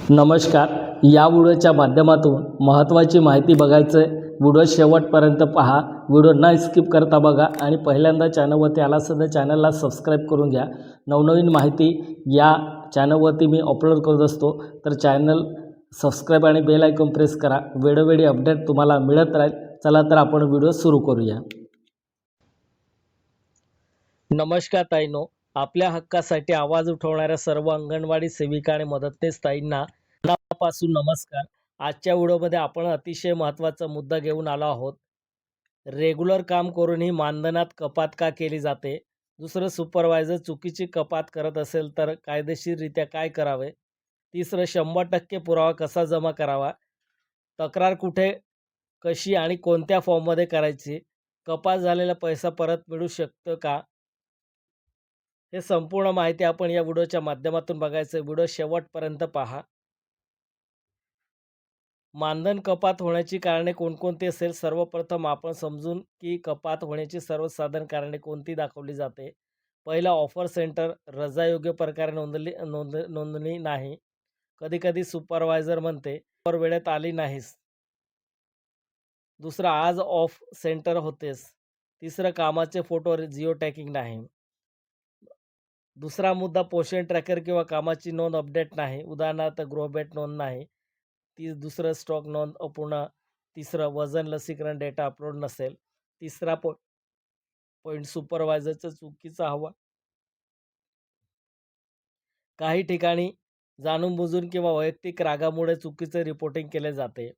नमस्कार. या व्हिडिओच्या माध्यमातून महत्त्वाची माहिती बघायचं आहे. व्हिडिओ शेवटपर्यंत पहा. व्हिडिओ न स्किप करता बघा आणि पहिल्यांदा चॅनलवरती आला असेल तर चॅनलला सबस्क्राईब करून घ्या. नवनवीन माहिती या चॅनलवरती मी अपलोड करत असतो, तर चॅनल सबस्क्राईब आणि बेल आयकॉन प्रेस करा. वेळोवेळी अपडेट तुम्हाला मिळत राहील. चला तर आपण व्हिडिओ सुरू करूया. नमस्कार ताईंनो. आपल्या हक्कासाठी आवाज उठवणाऱ्या सर्व अंगणवाडी सेविका आणि मदतनीस ताईंना मनापासून नमस्कार. आजच्या व्हिडिओमध्ये आपण अतिशय महत्त्वाचा मुद्दा घेऊन आलो आहोत. रेग्युलर काम करूनही मानधनात कपात का केली जाते? दुसरं, सुपरवायझर चुकीची कपात करत असेल तर कायदेशीररित्या काय करावे? तिसरं, 100% पुरावा कसा जमा करावा? तक्रार कुठे, कशी आणि कोणत्या फॉर्ममध्ये करायची? कपात झालेला पैसा परत मिळू शकतो का? हे संपूर्ण माहिती आपण या व्हिडिओच्या माध्यमातून बघायचं. व्हिडिओ शेवटपर्यंत पहा. मानधन कपात होण्याची कारणे कोणकोणती असेल? सर्वप्रथम आपण समजून की कपात होण्याची सर्वसाधारण कारणे कोणती दाखवली जाते. पहिला, ऑफर सेंटर रजा योग्य प्रकारे नोंदणी नाही. कधीकधी सुपरवायझर म्हणते ऑफर वेळेत आली नाहीस. दुसरा, आज ऑफ सेंटर होतेस. तिसरं, कामाचे फोटो जिओ टॅगिंग नाही. दुसरा मुद्दा, पोषण ट्रॅकर किंवा कामाची नोंद अपडेट नाही. उदाहरणार्थ गृहभेट नोंद नाही. दुसरं, स्टॉक नोंद अपूर्ण. तिसरं, वजन लसीकरण डेटा अपलोड नसेल. तिसरा पॉईंट, सुपरवायझरचा चुकीचा हवा. काही ठिकाणी जाणून-बुजून किंवा वैयक्तिक रागामुळे चुकीचे रिपोर्टिंग केले जाते.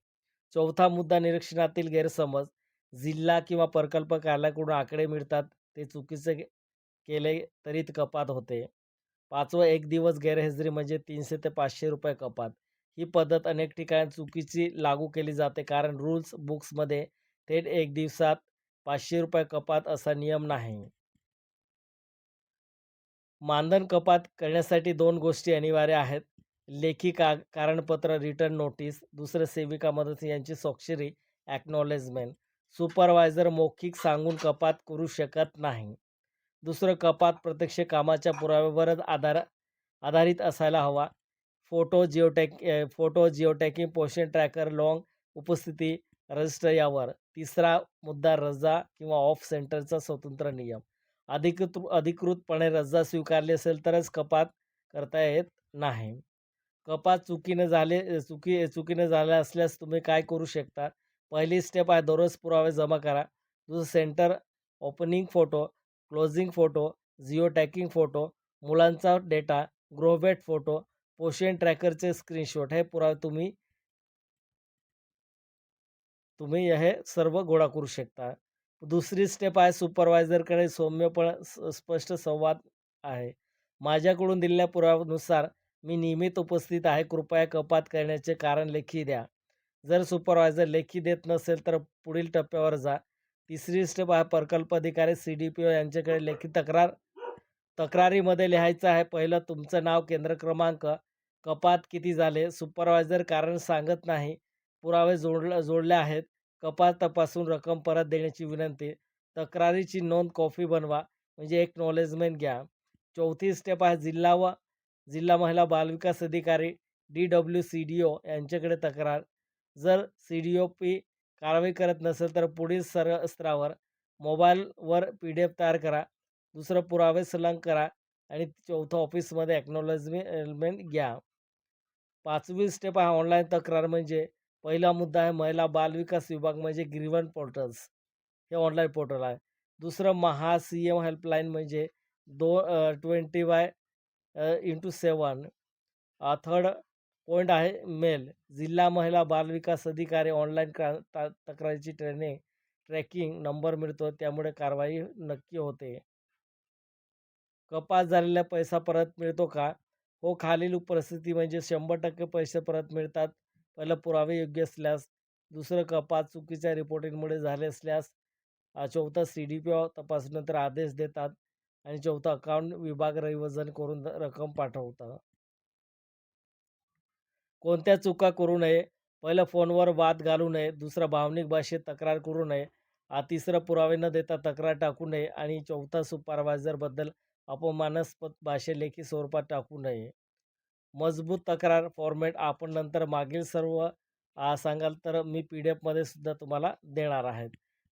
चौथा मुद्दा, निरीक्षणातील गैरसमज. जिल्हा किंवा प्रकल्प कार्यालयाकडून आकडे मिळतात, ते चुकीचे केले तरी कपात होते. पाचवं, एक दिवस गैरहजेरी म्हणजे 300 ते 500 रुपये कपात. ही पद्धत अनेक ठिकाणी चुकीची लागू केली जाते, कारण रूल्स बुक्समध्ये थेट एक दिवसात 500 रुपये कपात असा नियम नाही. मानधन कपात करण्यासाठी 2 गोष्टी अनिवार्य आहेत. लेखी कारणपत्र रिटर्न नोटीस. दुसरं, सेविका मदत यांची स्वाक्षरी ॲक्नॉलेजमेंट. सुपरवायझर मौखिक सांगून कपात करू शकत नाही. दुसरं, कपात प्रत्यक्ष कामाच्या पुराव्यावरच आधारित असायला हवा. फोटो जिओटॅगिंग, पोषण ट्रॅकर, लॉंग उपस्थिती रजिस्टर यावर. तिसरा मुद्दा, रजा किंवा ऑफ सेंटरचा स्वतंत्र नियम. अधिकृतपणे रजा स्वीकारली असेल तरच कपात करता येत नाही. कपात चुकीने झाले असल्यास तुम्ही काय करू शकता? पहिली स्टेप आहे, दररोज पुरावे जमा करा. दुसरं, centre opening photo, closing photo, geo tagging photo, मुलांचा डेटा, गृहभेट फोटो, पोषण ट्रॅकरचे स्क्रीनशॉट, हे पुरावे तुम्ही हे सर्व गोळा करू शकता. दुसरी स्टेप आहे, सुपरवायझरकडे स्पष्ट संवाद आहे. माझ्याकडून दिलेल्या पुराव्यानुसार मी नियमित उपस्थित आहे. कृपया कपात करण्याचे कारण लेखी द्या. जर सुपरवायझर लेखी देत नसेल तर पुढील टप्प्यावर जा. तिसरी स्टेप आहे, प्रकल्प अधिकारी CDPO यांच्याकडे लेखी तक्रारीमध्ये लिहायचं आहे. पहिलं, तुमचं नाव, केंद्र क्रमांक, कपात किती झाले, सुपरवायझर कारण सांगत नाही, पुरावे जोडले आहेत, कपात तपासून रक्कम परत देण्याची विनंती, तक्रारीची नोंद कॉपी बनवा म्हणजे एक्नॉलेजमेंट घ्या. चौथी स्टेप आहे, जिल्हा महिला बालविकास अधिकारी DWCDO यांच्याकडे तक्रार. जर CDOP कारवाई करत नसेल तर पुढील स्तरावर मोबाईलवर PDF तयार करा. दुसरं, पुरावे संलग्न करा आणि चौथं, ऑफिसमध्ये एक्नॉलेजमेंट घ्या. पाचवी स्टेप आहे, ऑनलाईन तक्रार. म्हणजे पहिला मुद्दा आहे, महिला बालविकास विभाग म्हणजे ग्रीव्हन्स पोर्टल्स, हे ऑनलाईन पोर्टल आहे. दुसरं, CM हेल्पलाईन म्हणजे 20/7. थर्ड पॉईंट आहे, मेल. जिल्हा महिला बालविकास अधिकारी ऑनलाईन तक्रारीची ट्रॅकिंग नंबर मिळतो, त्यामुळे कारवाई नक्की होते. कपात झालेला पैसा परत मिळतो का? हो, खालील परिस्थिती म्हणजे 100% पैसे परत मिळतात. पहिलं, पुरावे योग्य असल्यास. दुसरं, कपात चुकीच्या रिपोर्टिंगमुळे झाले असल्यास. चौथं, CDPO तपासणीनंतर आदेश देतात. आणि चौथं, अकाउंट विभाग रिव्हिजन करून रक्कम पाठवतात. कोणत्या चुका करू नये? पहिलं, फोनवर वाद घालू नये. दुसरं, भावनिक भाषेत तक्रार करू नये. तिसरं, पुरावे न देता तक्रार टाकू नये. आणि चौथा, सुपरवायझरबद्दल अपमानास्पद भाषेत लेखी स्वरूपात टाकू नये. मजबूत तक्रार फॉर्मॅट आपण नंतर मागील सर्व सांगाल तर मी PDF मध्ये सुद्धा तुम्हाला देणार आहेत.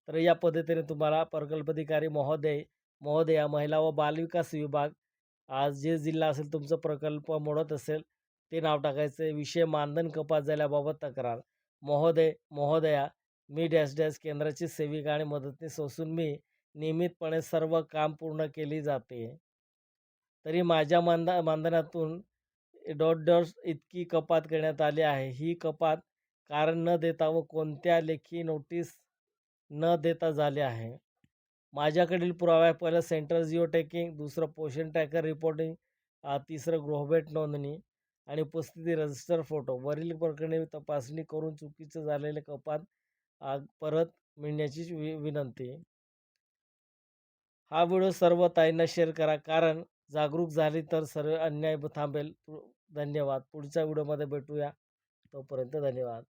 तर या पद्धतीने तुम्हाला प्रकल्पाधिकारी महोदय, महोदया, महिला व बालविकास विभाग आज जे जिल्हा असेल तुमचा प्रकल्प मोडत असेल, ते नाव टाकायचं विषय मानधन कपात झाल्याबाबत तक्रार. महोदय, महोदया, मी डॅश डॅश केंद्राची सेविका आणि मदतनीस असून मी नियमितपणे सर्व काम पूर्ण केली जाते. तरी माझ्या मानधनातून डॉट डॉट इतकी कपात करण्यात आली आहे. ही कपात कारण न देता व कोणत्या लेखी नोटीस न देता झाली आहे. माझ्याकडील पुरावा पहिलं सेंट्रल जिओ टॅगिंग, दुसरं पोषण ट्रॅकर रिपोर्टिंग, तिसरं गृहभेट नोंदणी आणि उपस्थिती रजिस्टर फोटो. वरील प्रकरणी तपासणी करून चुकीचं झालेले कपात परत मिळण्याची विनंती. हा व्हिडिओ सर्व ताईंना शेअर करा कारण जागरूक झाली तर सर्व अन्याय थांबेल. धन्यवाद. पुढच्या व्हिडिओमध्ये भेटूया. तोपर्यंत धन्यवाद.